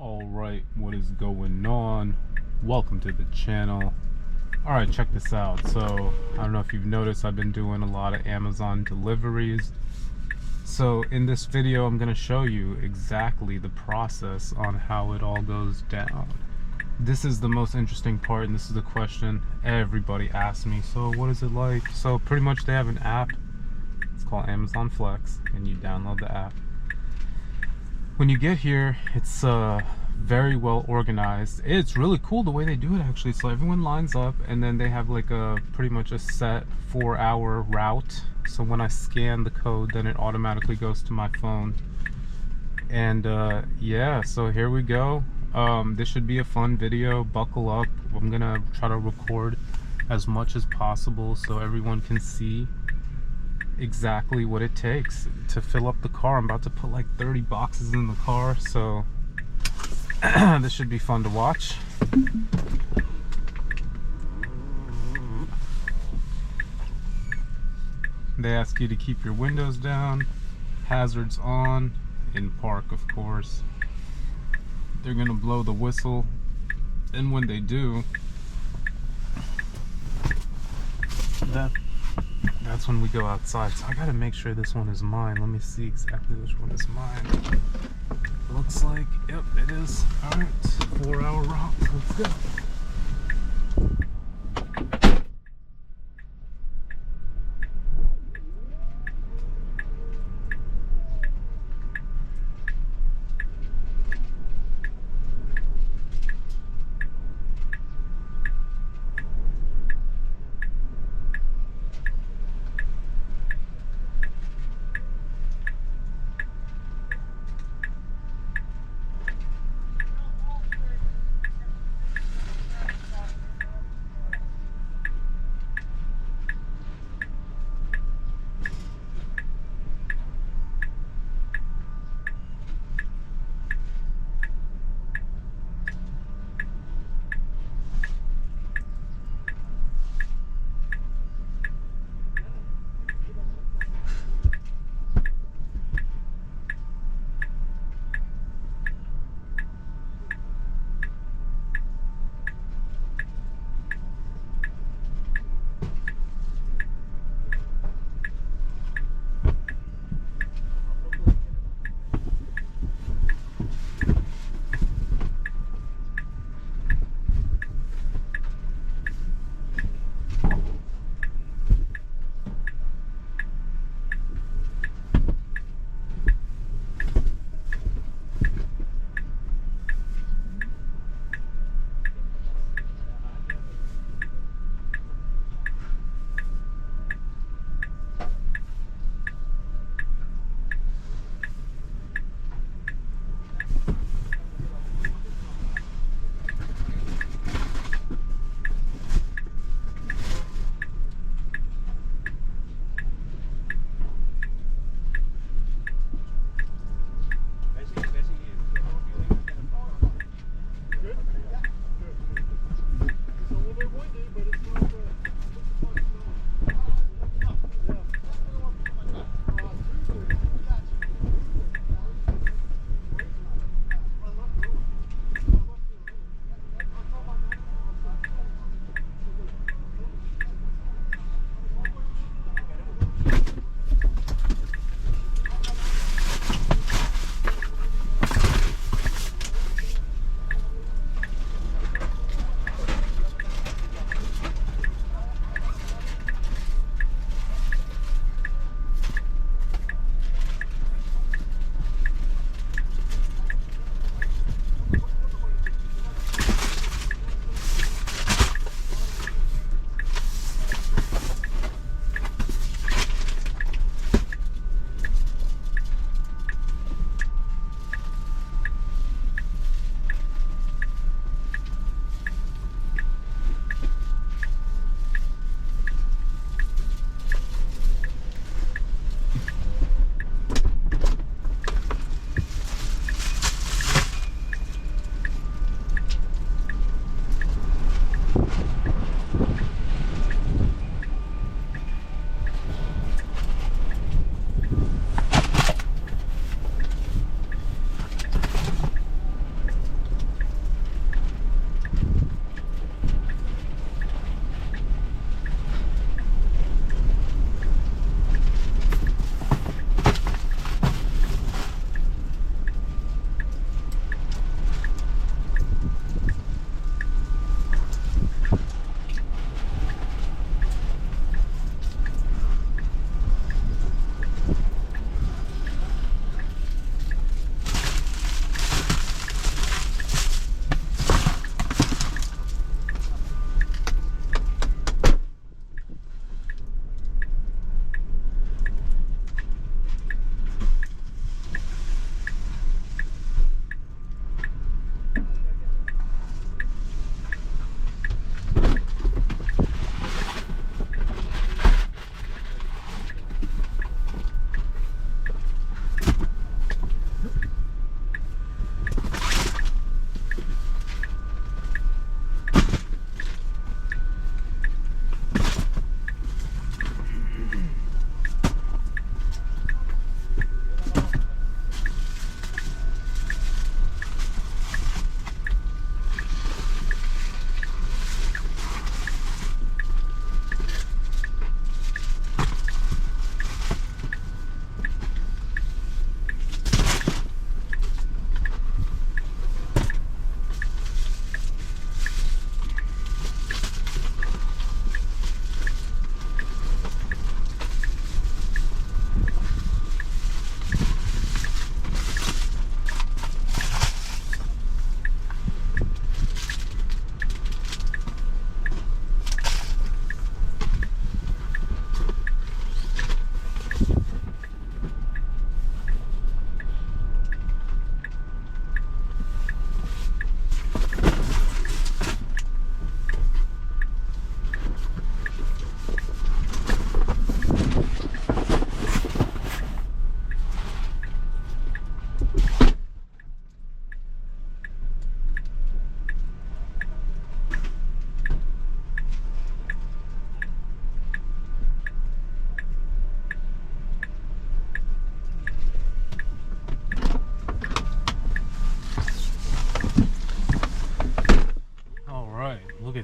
Alright, what is going on? Welcome to the channel. Alright, check this out. So, I don't know if you've noticed, I've been doing a lot of Amazon deliveries. So, in this video, I'm going to show you exactly the process on how it all goes down. This is the most interesting part, and this is the question everybody asks me. So, what is it like? So, pretty much they have an app. It's called Amazon Flex, and you download the app. When you get here, it's very well organized. It's really cool the way they do it, actually. So everyone lines up, and then they have like pretty much a set 4-hour route. So when I scan the code, then it automatically goes to my phone. And yeah, so here we go. This should be a fun video. Buckle up. I'm gonna try to record as much as possible so everyone can see exactly what it takes to fill up the car. I'm about to put like 30 boxes in the car, so this should be fun to watch. They ask you to keep your windows down, hazards on, in park of course. They're gonna blow the whistle, and when they do, that's when we go outside. So I gotta make sure this one is mine. Let me see exactly which one is mine. Looks like, yep, it is. Alright, 4-hour route. Let's go.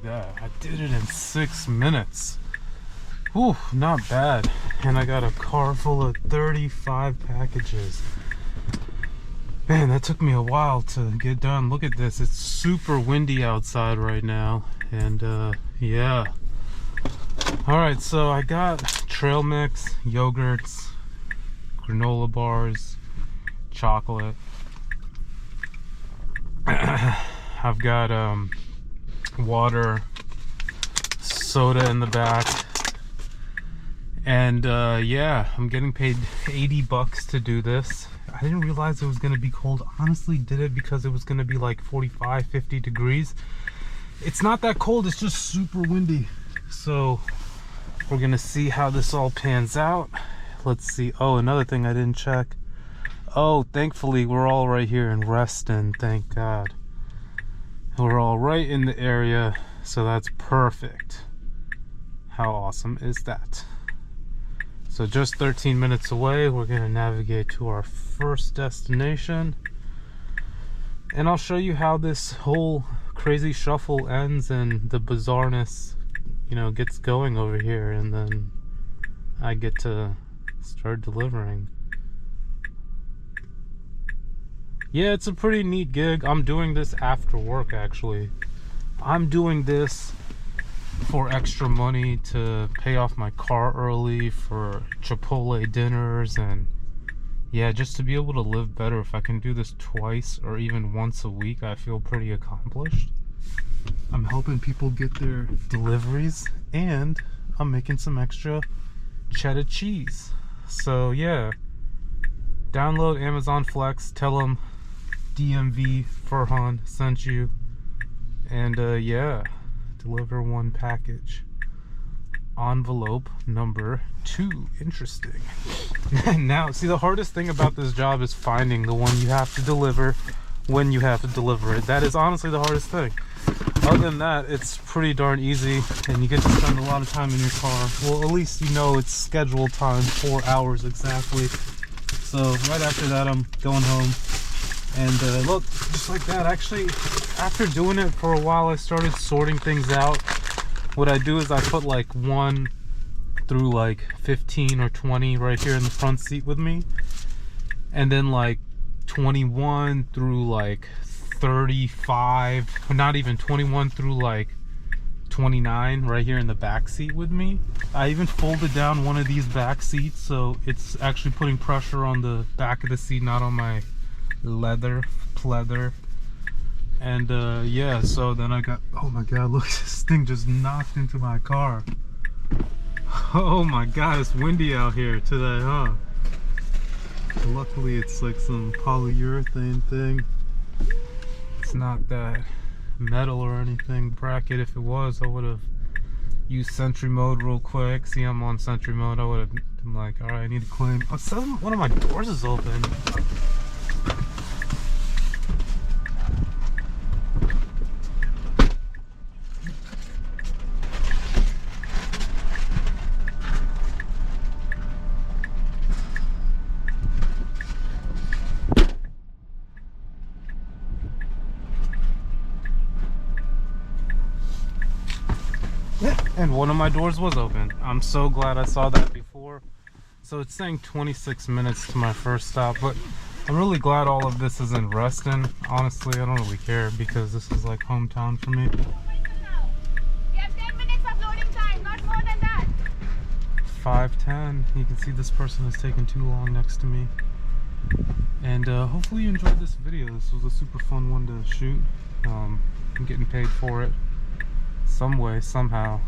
that. I did it in 6 minutes. Whew, not bad. And I got a car full of 35 packages. Man, that took me a while to get done. Look at this. It's super windy outside right now. And yeah. Alright, so I got trail mix, yogurts, granola bars, chocolate. I've got water, soda in the back. And yeah, I'm getting paid 80 bucks to do this. I didn't realize it was gonna be cold. Honestly, did it because it was gonna be like 45, 50 degrees. It's not that cold, it's just super windy. So we're gonna see how this all pans out. Let's see. Oh, another thing I didn't check. Oh, thankfully we're all right here in Reston, thank God. We're all right in the area, so that's perfect. How awesome is that? So just 13 minutes away, we're gonna navigate to our first destination. And I'll show you how this whole crazy shuffle ends and the bizarreness, you know, gets going over here, and then I get to start delivering. Yeah, it's a pretty neat gig. I'm doing this after work, actually. I'm doing this for extra money to pay off my car early, for Chipotle dinners, and yeah, just to be able to live better. If I can do this twice or even once a week, I feel pretty accomplished. I'm helping people get their deliveries, and I'm making some extra cheddar cheese. So yeah, download Amazon Flex, tell them DMV Furhan sent you, and yeah, deliver one package. Envelope number 2. Interesting. Now, see, the hardest thing about this job is finding the one you have to deliver when you have to deliver it. That is honestly the hardest thing. Other than that, it's pretty darn easy, and you get to spend a lot of time in your car. Well, at least you know it's scheduled time, 4 hours exactly. So right after that, I'm going home. And look, just like that. Actually, after doing it for a while, I started sorting things out. What I do is I put like 1 through like 15 or 20 right here in the front seat with me, and then like 21 through like 35, or not even 21 through like 29 right here in the back seat with me. I even folded down one of these back seats, so it's actually putting pressure on the back of the seat, not on my leather pleather. And yeah, so then I got, oh my god, look, this thing just knocked into my car. Oh my god, it's windy out here today, huh? Luckily it's like some polyurethane thing. It's not that metal or anything bracket. If it was, I would have used Sentry mode real quick. See, I'm on Sentry mode. I would have been like, alright, I need to claim. Oh, one of my doors is open. And one of my doors was open. I'm so glad I saw that before. So it's saying 26 minutes to my first stop, but I'm really glad all of this is in Reston. Honestly, I don't really care because this is like hometown for me. We have 10 minutes of loading time, not more than that. 5:10. You can see this person is taking too long next to me. And hopefully you enjoyed this video. This was a super fun one to shoot. I'm getting paid for it some way, somehow.